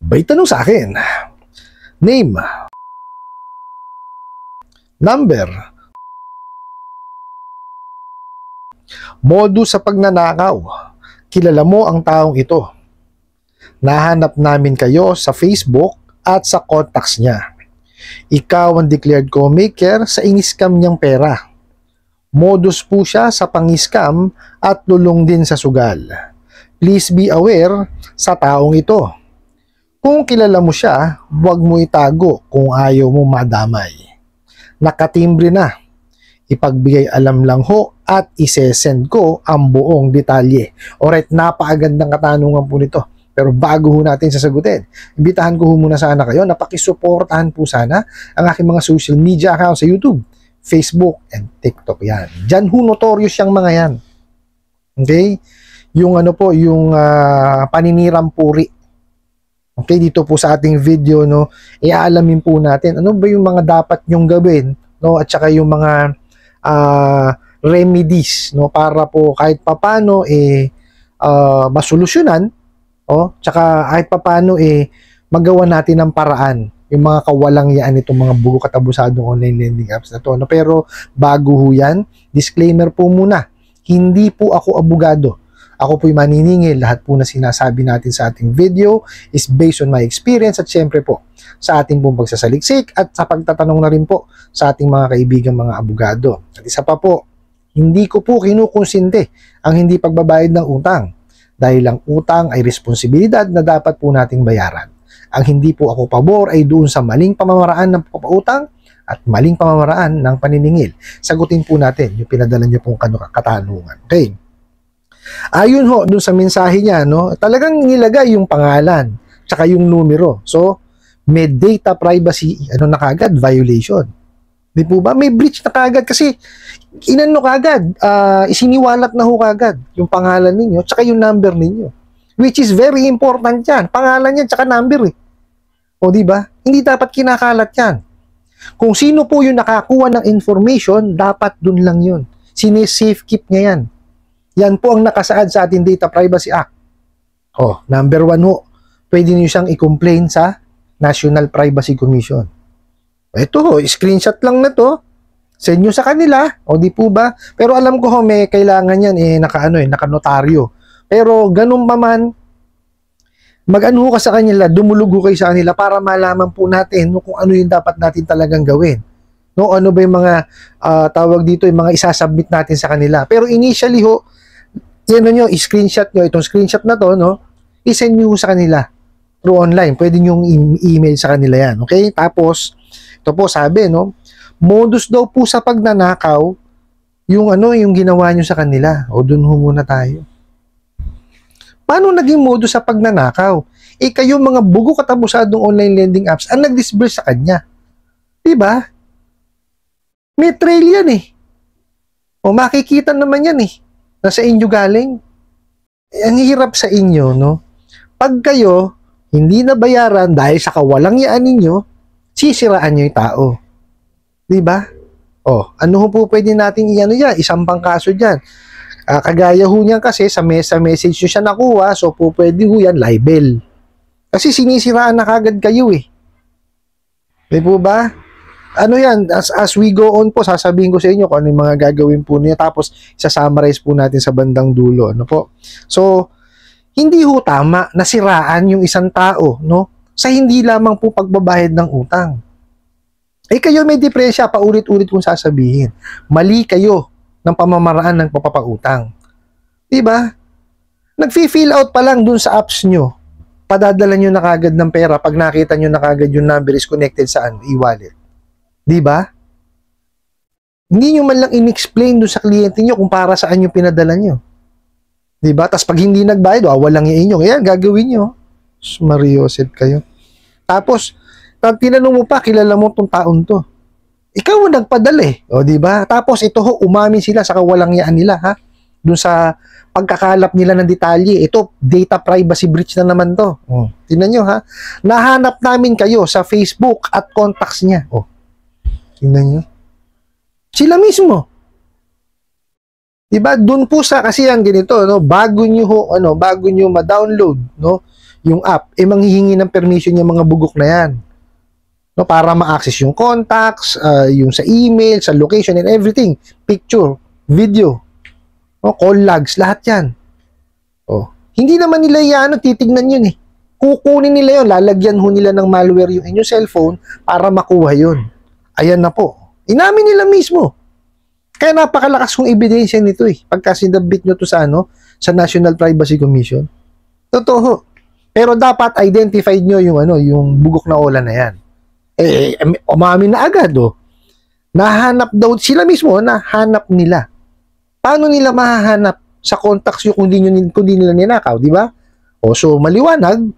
May tanong sa akin. Name, number, modus sa pagnanakaw. Kilala mo ang taong ito. Nahanap namin kayo sa Facebook at sa contacts niya. Ikaw ang declared co-maker sa in-scam niyang pera. Modus po siya sa pang-scam at lulong din sa sugal. Please be aware sa taong ito. Kung kilala mo siya, huwag mo itago kung ayaw mo madamay. Nakatimbre na. Ipagbigay alam lang ho at isesend ko ang buong detalye. Alright, napakagandang katanungan po nito. Pero bago ho natin sasagutin, imbitahan ko ho muna sana kayo na pakisuportahan po sana ang aking mga social media accounts sa YouTube, Facebook, and TikTok. Yan. Diyan ho notorious yung mga yan. Okay? Yung ano po, yung paninirang puri. Okay, dito po sa ating video, no, iaalamin po natin ano ba yung mga dapat nyong gawin, no, at saka yung mga remedies, no, para po kahit papano masolusyonan, tsaka kahit papano magawa natin ng paraan yung mga kawalang yaan itong mga bugo katabusadong online lending apps na to, no. Pero bago ho yan, disclaimer po muna, hindi po ako abogado. Ako po'y maniningil. Lahat po na sinasabi natin sa ating video is based on my experience at syempre po sa ating pong pagsasaliksik at sa pagtatanong na rin po sa ating mga kaibigan mga abogado. At isa pa po, hindi ko po kinukonsinte ang hindi pagbabayad ng utang dahil ang utang ay responsibilidad na dapat po nating bayaran. Ang hindi po ako pabor ay doon sa maling pamamaraan ng pagpapautang at maling pamamaraan ng paniningil. Sagutin po natin yung pinadala niyo pong katanungan. Okay? Ayun ho, dun sa mensahe niya, no, talagang nilagay yung pangalan, tsaka yung numero. So, may data privacy, na kagad, violation. Di po ba? May breach na kagad kasi inano kagad, isiniwalat na ho kagad yung pangalan ninyo, tsaka yung number ninyo. Which is very important yan. Pangalan yan, tsaka number O, di ba? Hindi dapat kinakalat yan. Kung sino po yung nakakuha ng information, dapat dun lang yun. Sine-safe keep niya yan. Yan po ang nakasaad sa ating Data Privacy Act. Number 1 ho, pwede niyo siyang i-complain sa National Privacy Commission. Ito ho, screenshot lang na to. Send nyo sa kanila, di po ba? Pero alam ko ho, may kailangan yan, naka-notaryo. Pero ganun pa man, mag-ano ka sa kanila, dumulugo kayo sa kanila para malaman po natin kung ano yung dapat natin talagang gawin. No, ano ba yung mga tawag dito, yung mga isasubmit natin sa kanila. Pero initially ho, yan i-screenshot nyo, itong screenshot na to, no, i-send nyo sa kanila through online. Pwede nyo email sa kanila yan. Okay? Tapos, ito po sabi, no, modus daw po sa pagnanakaw, yung yung ginawa nyo sa kanila. Dun ho muna tayo. Paano naging modus sa pagnanakaw? Kayo mga bugo katabusadong online lending apps ang nag-disburse sa kanya. Diba? May trail yan makikita naman yan nasa inyo galing. Ang hirap sa inyo, no? Pag kayo hindi nabayaran dahil sa kawalang yaan ninyo, sisiraan nyo yung tao. Diba? Ano po pwede natin isampang kaso dyan. Kagaya ho niyan kasi sa message nyo siya nakuha, so po pwede ho yan libel. Kasi sinisiraan na kagad kayo Di po ba? Ano yan, as we go on po, sasabihin ko sa inyo kung ano yung mga gagawin po niya, tapos isa-summarize po natin sa bandang dulo, po. So, hindi ho tama na siraan yung isang tao, no, sa hindi lamang po pagbabayad ng utang. Kayo may depresya, paulit-ulit kong sasabihin. Mali kayo ng pamamaraan ng papapautang. Diba? Nag-fill out pa lang dun sa apps nyo, padadala nyo na kagad ng pera pag nakita nyo na kagad yung number is connected sa e-wallet. Diba? Hindi nyo man lang in-explain doon sa kliyente nyo kung para saan yung pinadala nyo. Diba? Tapos pag hindi nagbayad, walang yung inyo. Ayan, gagawin nyo. Mariosep kayo. Tapos, tinanong mo pa, kilala mo tong taon to. Ikaw ang nagpadala diba? Tapos ito ho, umamin sila sa kawalang yaan nila, doon sa pagkakalap nila ng detalye. Ito, data privacy breach na naman to. Tingnan nyo Nahanap namin kayo sa Facebook at contacts niya. Tingnan nyo. Sila mismo. Diba? Doon po sa kasi yan ganito, no, bago niyo ma-download, no, yung app, manghihingi ng permission yung mga bugok na yan. No, para ma-access yung contacts, yung sa email, sa location and everything. Picture, video, no, call logs, lahat yan. Oh, hindi naman nila yan, titignan yun eh. Kukunin nila yun, lalagyan ho nila ng malware yung inyong cellphone para makuha yun. Ayan na po. Inamin nila mismo. Kaya napakalakas kong ebidensya nito eh. Pagka sinabit nyo to sa sa National Privacy Commission. Totoo. Pero dapat identified nyo yung yung bugok na ola na yan. Umamin na agad oh. Nahanap daw sila mismo, nahanap nila. Paano nila mahahanap sa contacts yung kung di nila ninakaw, di ba? O so maliwanag,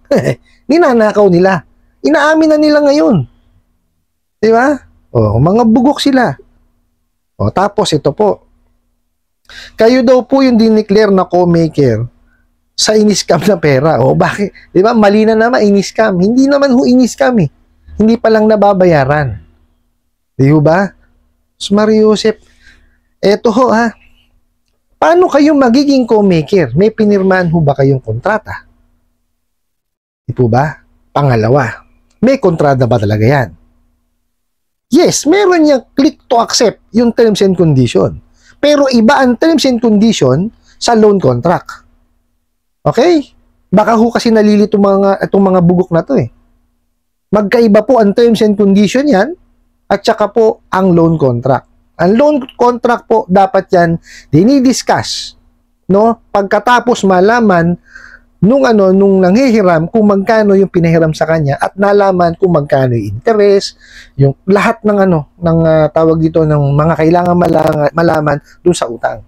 ninanakaw nila. Inaamin na nila ngayon. Di ba? O mga bugok sila. O tapos ito po. Kayo daw po yung dineclare na co-maker sa in-scam na pera. O bakit? Di ba? Mali na naman in-scam. Hindi naman ho in-scam eh. Hindi pa lang nababayaran. Di ba? So, Mario Joseph, eto ho ha. Paano kayo magiging co-maker? May pinirmahan ho ba kayong kontrata? Di po ba? Pangalawa, may kontrata ba talaga yan? Yes, meron niyang click to accept yung terms and condition. Pero iba ang terms and condition sa loan contract. Okay? Baka ho kasi nalilito itong mga bugok na to eh. Magkaiba po ang terms and condition yan at saka po ang loan contract. Ang loan contract po dapat yan dinidiscuss, no? Pagkatapos malaman nung nanghihiram kung magkano yung pinahiram sa kanya at nalaman kung magkano yung interest, yung lahat ng tawag dito ng mga kailangan malaman dun sa utang.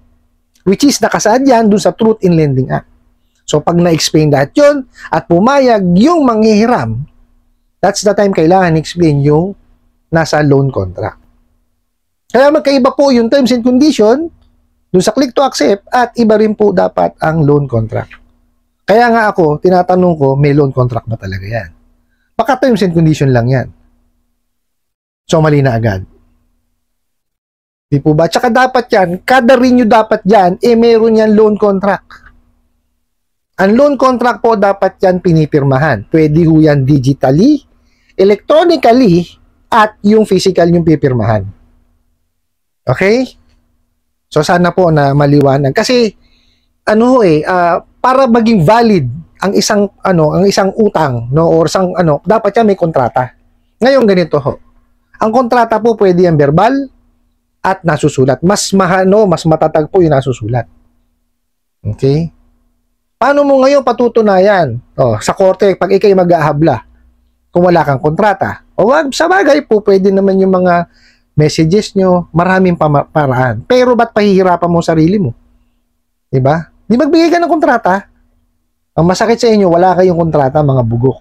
Which is nakasaad yan dun sa Truth in Lending Act. So pag na-explain lahat yun at pumayag yung manghihiram, that's the time kailangan explain yung nasa loan contract. Kaya magkaiba po yung terms and condition dun sa click to accept at iba rin po dapat ang loan contract. Kaya nga ako, tinatanong ko, may loan contract ba talaga yan? Baka terms and condition lang yan. So, mali na agad. Di po ba? Tsaka dapat yan, kada renew dapat yan, meron yan loan contract. Ang loan contract po dapat yan pinipirmahan. Pwede ho yan digitally, electronically, at yung physical yung pipirmahan. Okay? So, sana po na maliwanag. Kasi, para maging valid ang isang utang, no, or dapat yan may kontrata. Ngayon ganito ho. Ang kontrata po pwede yan verbal at nasusulat. Mas matatag po yung nasusulat. Okay? Paano mo ngayon patutunayan? Sa korte, pag ikay mag-ahabla, kung wala kang kontrata. O sa bagay po, pwede naman yung mga messages nyo, maraming paraan. Pero ba't pahihirapan mo sarili mo? Diba? Di magbigay ka ng kontrata. Ang masakit sa inyo, wala kayong kontrata, mga bugok.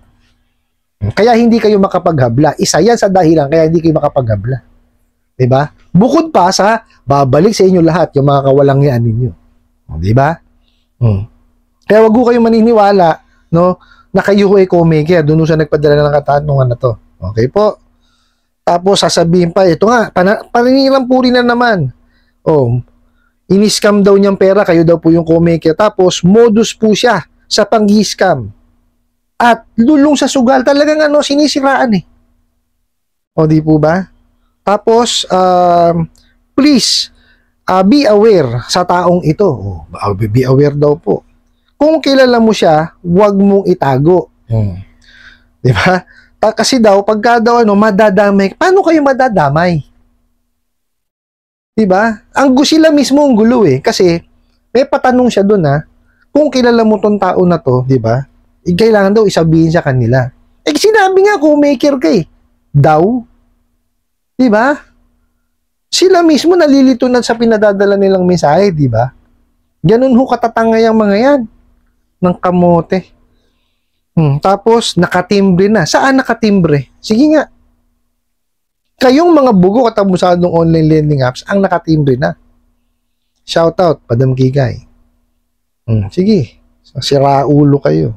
Kaya hindi kayo makapaghabla. Isa yan sa dahilan kaya hindi kayo makapaghabla. Diba? Bukod pa sa babalik sa inyo lahat yung mga kawalangyaan ninyo. Diba? Kaya wag ko kayong maniniwala, no, na kayo ay co-maker. Doon siya nagpadala ng katanungan na to. Okay po? Tapos sasabihin pa, ito nga, paninirang puri na naman. Ini-scam daw niyang pera, kayo daw po yung co-maker. Tapos, modus po siya sa pang-scam. At lulong sa sugal, talagang sinisiraan eh. Di po ba? Tapos, please, be aware sa taong ito. Be aware daw po. Kung kilala mo siya, huwag mong itago. Di ba? Kasi daw, pagka daw madadamay. Paano kayo madadamay? Diba? Sila mismo ang gulo eh. Kasi, may patanong siya dun kung kilala mo tong tao na to, diba? Kailangan daw isabihin sa kanila. Sinabi nga, co-maker ka eh. Daw. Diba? Sila mismo nalilito na sa pinadadala nilang mensahe, diba? Ganun ho katatangay ang mga yan. Ng kamote. Tapos, nakatimbre na. Saan nakatimbre? Sige nga. Kayong mga bugo at abusadong online lending apps ang nakatimbre na. Shout out, Padam Kikay. Sige. Sira ulo kayo.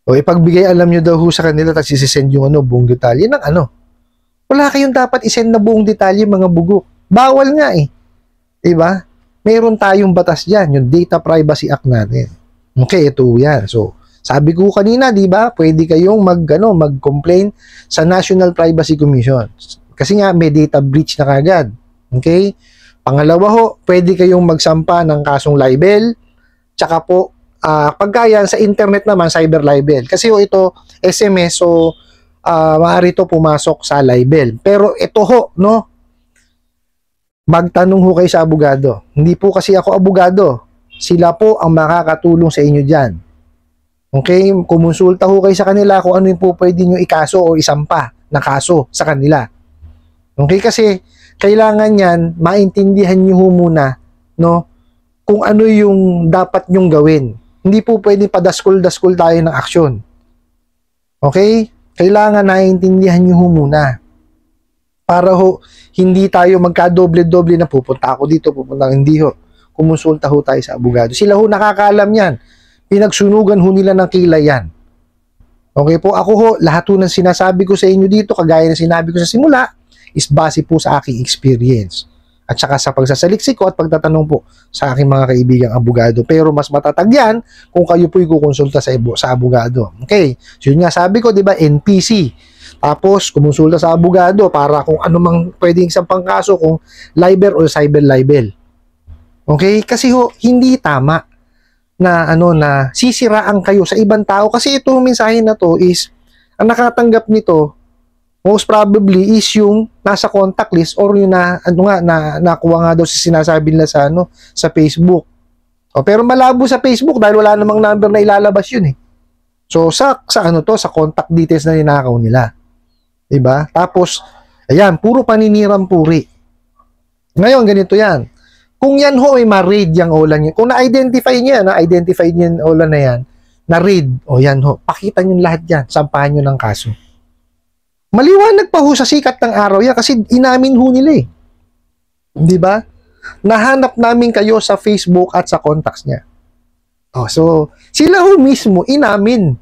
O ipagbigay alam nyo daw sa kanila tapos isisend yung buong detalye ng Wala kayong dapat isend na buong detalye mga bugo. Bawal nga eh. Diba? Meron tayong batas dyan, yung Data Privacy Act natin. Okay, ito yan. So, Sabi ko kanina, di ba, pwede kayong mag-complain sa National Privacy Commission. Kasi nga, may data breach na kagad. Okay? Pangalawa ho, pwede kayong magsampa ng kasong libel. Tsaka po, pagkaya sa internet naman, cyber libel. Kasi ho, ito, SMS, so, maaari ito pumasok sa libel. Pero ito ho, no, magtanong ho kayo sa abogado. Hindi po kasi ako abogado. Sila po ang makakatulong sa inyo dyan. Okay? Kumonsulta ho kayo sa kanila kung ano yung po pwede nyo ikaso o isampa na kaso sa kanila. Okay? Kasi kailangan yan, maintindihan nyo ho muna, no, kung ano yung dapat nyong gawin. Hindi po pwede padaskul-daskul tayo ng aksyon. Okay? Kailangan naiintindihan nyo ho muna. Para ho, hindi tayo magkadoble-doble na pupunta ako dito, pupunta hindi ho. Kumonsulta ho tayo sa abogado. Sila ho nakakaalam yan. Pinagsunugan ho nila ng kilay yan. Okay po, ako ho, lahat ho ng sinasabi ko sa inyo dito, kagaya ng sinabi ko sa simula, is base po sa aking experience. At saka sa pagsasaliksik ko at pagtatanong po sa aking mga kaibigang abogado. Pero mas matatag yan kung kayo po'y kukonsulta sa abogado. Okay, so yun nga sabi ko, di ba, NPC. Tapos, kumonsulta sa abogado para kung ano mang pwedeng isang pangkaso, kung libel o cyber libel. Okay, kasi ho, hindi tama na na sisiraan kayo sa ibang tao. Kasi itong mensahe na to is, ang nakatanggap nito, most probably is yung nasa contact list or yung nakuha nga daw sa sinasabi nila sa sa Facebook. Pero malabo sa Facebook dahil wala namang number na ilalabas yun eh. So sa sa contact details na ninakaw nila. 'Di ba? Tapos ayan, puro paninirang puri. Ngayon ganito 'yan. Kung yan ho ay ma-read yung OLA niyo. Kung na-identify niya, na-identify niyo yung OLA na yan, na-read, yan ho, pakita niyo lahat yan, sampahan niyo ng kaso. Maliwanag pa ho sa sikat ng araw yan kasi inamin ho nila eh. Di ba? Nahanap namin kayo sa Facebook at sa contacts niya. So, sila ho mismo inamin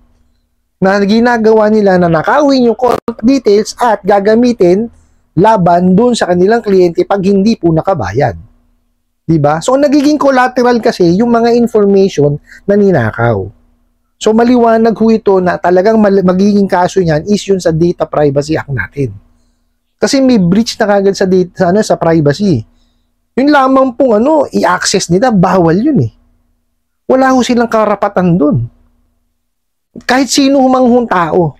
na ginagawa nila na nakawin yung contact details at gagamitin laban dun sa kanilang kliyente pag hindi po nakabayad. Di ba? So, nagiging collateral kasi yung mga information na ninakaw. So, maliwanag ho ito na talagang magiging kaso niyan is yun sa Data Privacy Act natin. Kasi may breach na kagad sa data, sa privacy. Yun lamang pong i-access nila, bawal yun eh. Wala ho silang karapatan dun. Kahit sino humanghong tao,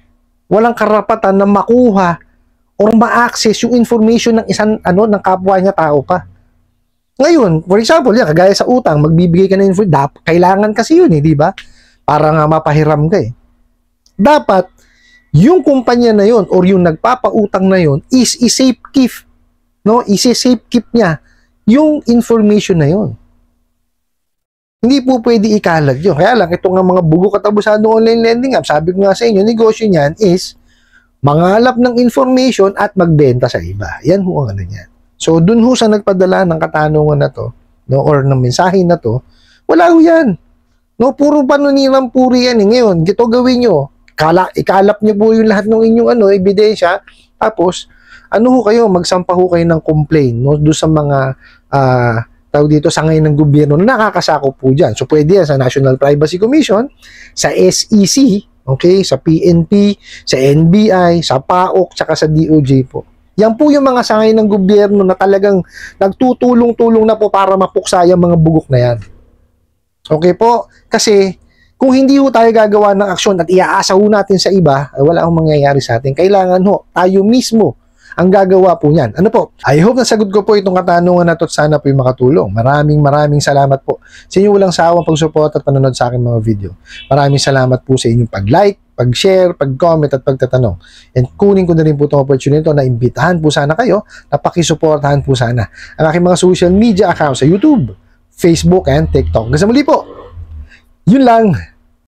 walang karapatan na makuha or ma-access yung information ng isang ng kapwa niya tao pa. Ngayon, for example, kagaya sa utang, magbibigay ka ng information, kailangan kasi yun eh, di ba? Para nga mapahiram ka eh. Dapat, yung kumpanya na yun or yung nagpapautang na yun is i-safe keep, no? I-safe keep niya yung information na yun. Hindi po pwede ikalag yun. Kaya lang, ito nga mga bugo katabusadong online lending app, sabi ko nga sa inyo, negosyo niyan is mangalap ng information at magbenta sa iba. Yan ho ang niyan. So, dun ho sa nagpadala ng katanungan na to, no, or ng mensahe na to, wala ho yan. No, puro paninirang puri yan. Ngayon, ito gawin nyo. Ikalap nyo po yung lahat ng inyong ebidensya. Tapos, ho kayo, magsampa ho kayo ng complaint, no, doon sa mga, tawag dito, sangay ng gobyerno na nakakasakop po dyan. So, pwede yan sa National Privacy Commission, sa SEC, okay, sa PNP, sa NBI, sa PAOK, tsaka sa DOJ po. Yan po yung mga sangay ng gobyerno na talagang nagtutulong-tulong na po para mapuksa yung mga bugok na yan. Okay po? Kasi kung hindi ho tayo gagawa ng aksyon at iaasa ho natin sa iba, wala akong mangyayari sa atin. Kailangan ho, tayo mismo ang gagawa po niyan. Ano po? I hope nasagot ko po itong katanungan na to at sana po yung makatulong. Maraming salamat po sa inyo walang sawang pag-support at panonood sa aking mga video. Maraming salamat po sa inyong pag-like, pag-share, pag-comment at pagtatanong. And kunin ko na rin po itong opportunity na imbitahan po sana kayo na pakisuportahan po sana ang aking mga social media accounts sa YouTube, Facebook, and TikTok. Hanggang sa muli po, yun lang.